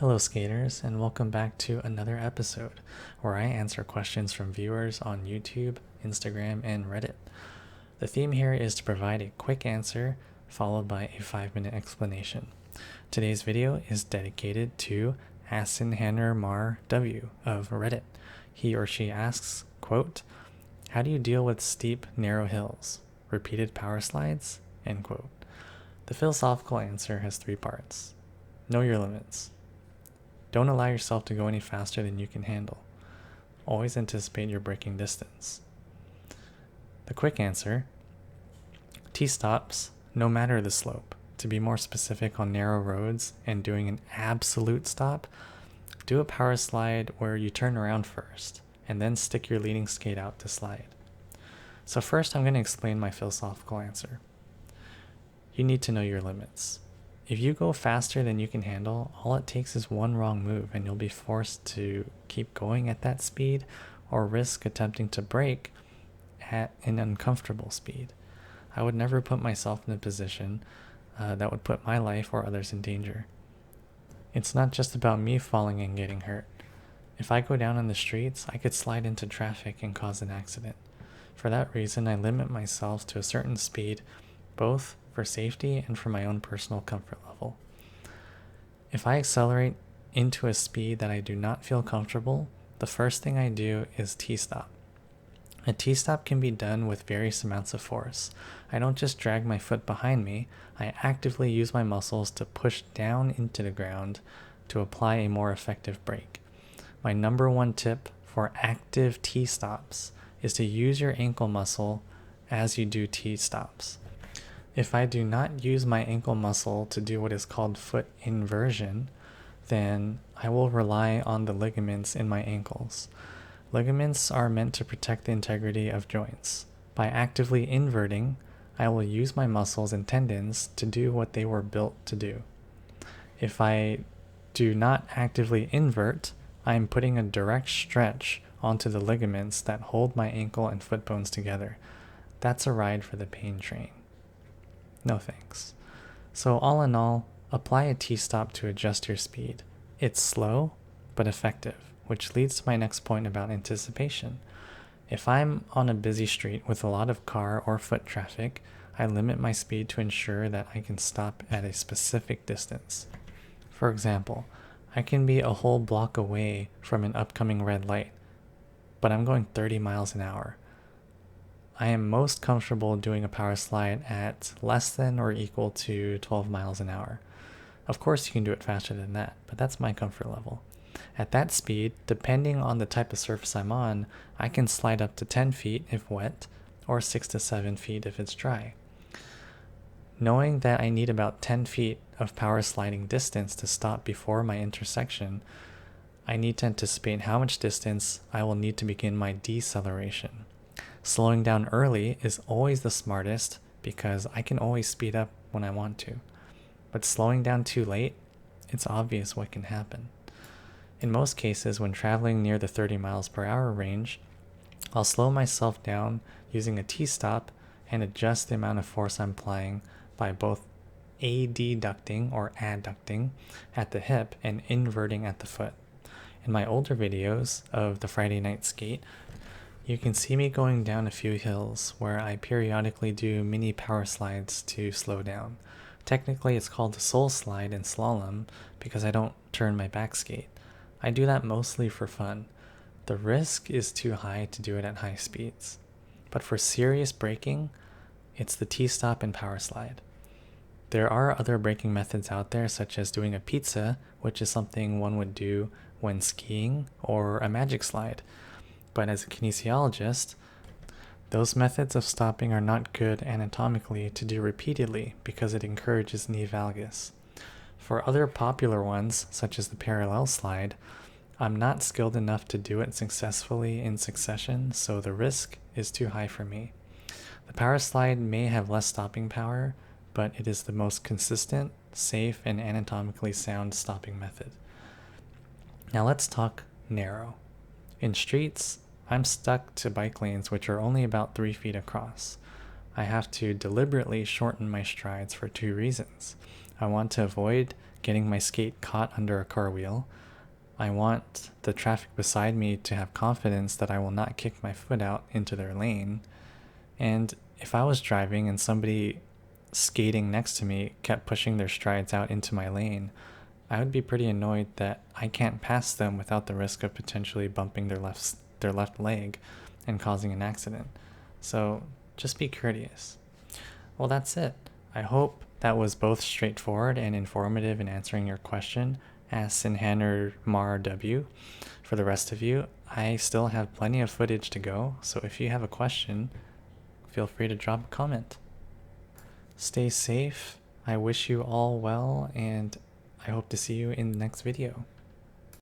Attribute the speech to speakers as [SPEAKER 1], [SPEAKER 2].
[SPEAKER 1] Hello, skaters, and welcome back to another episode where I answer questions from viewers on YouTube, Instagram, and Reddit. The theme here is to provide a quick answer followed by a 5-minute explanation. Today's video is dedicated to Asinhanner Mar W of Reddit. He or she asks, quote, "How do you deal with steep, narrow hills? Repeated power slides?" End quote. The philosophical answer has 3 parts. Know your limits. Don't allow yourself to go any faster than you can handle. Always anticipate your braking distance. The quick answer: T-stops, no matter the slope. To be more specific on narrow roads and doing an absolute stop, do a power slide where you turn around first and then stick your leading skate out to slide. So first I'm going to explain my philosophical answer. You need to know your limits. If you go faster than you can handle, all it takes is one wrong move and you'll be forced to keep going at that speed or risk attempting to brake at an uncomfortable speed. I would never put myself in a position that would put my life or others in danger. It's not just about me falling and getting hurt. If I go down on the streets, I could slide into traffic and cause an accident. For that reason, I limit myself to a certain speed, both for safety and for my own personal comfort level. If I accelerate into a speed that I do not feel comfortable, the first thing I do is T-stop. A T-stop can be done with various amounts of force. I don't just drag my foot behind me, I actively use my muscles to push down into the ground to apply a more effective brake. My number one tip for active T-stops is to use your ankle muscle as you do T-stops. If I do not use my ankle muscle to do what is called foot inversion, then I will rely on the ligaments in my ankles. Ligaments are meant to protect the integrity of joints. By actively inverting, I will use my muscles and tendons to do what they were built to do. If I do not actively invert, I am putting a direct stretch onto the ligaments that hold my ankle and foot bones together. That's a ride for the pain train. No thanks. So all in all, apply a T-stop to adjust your speed. It's slow, but effective, which leads to my next point about anticipation. If I'm on a busy street with a lot of car or foot traffic, I limit my speed to ensure that I can stop at a specific distance. For example, I can be a whole block away from an upcoming red light, but I'm going 30 miles an hour. I am most comfortable doing a power slide at less than or equal to 12 miles an hour. Of course you can do it faster than that, but that's my comfort level. At that speed, depending on the type of surface I'm on, I can slide up to 10 feet if wet, or 6 to 7 feet if it's dry. Knowing that I need about 10 feet of power sliding distance to stop before my intersection, I need to anticipate how much distance I will need to begin my deceleration. Slowing down early is always the smartest because I can always speed up when I want to. But slowing down too late, it's obvious what can happen. In most cases, when traveling near the 30 miles per hour range, I'll slow myself down using a T-stop and adjust the amount of force I'm applying by both adducting or adducting at the hip and inverting at the foot. In my older videos of the Friday Night Skate, you can see me going down a few hills where I periodically do mini power slides to slow down. Technically it's called a soul slide in slalom because I don't turn my back skate. I do that mostly for fun. The risk is too high to do it at high speeds. But for serious braking, it's the T-stop and power slide. There are other braking methods out there, such as doing a pizza, which is something one would do when skiing, or a magic slide. But as a kinesiologist, those methods of stopping are not good anatomically to do repeatedly because it encourages knee valgus. For other popular ones, such as the parallel slide, I'm not skilled enough to do it successfully in succession, so the risk is too high for me. The power slide may have less stopping power, but it is the most consistent, safe, and anatomically sound stopping method. Now let's talk narrow. In streets, I'm stuck to bike lanes which are only about 3 feet across. I have to deliberately shorten my strides for 2 reasons. I want to avoid getting my skate caught under a car wheel. I want the traffic beside me to have confidence that I will not kick my foot out into their lane. And if I was driving and somebody skating next to me kept pushing their strides out into my lane, I would be pretty annoyed that I can't pass them without the risk of potentially bumping their left leg and causing an accident. So just be courteous. Well, that's it. I hope that was both straightforward and informative in answering your question as Sinhanner Mar W. For the rest of you, I still have plenty of footage to go, so if you have a question, feel free to drop a comment. Stay safe. I wish you all well, and I hope to see you in the next video.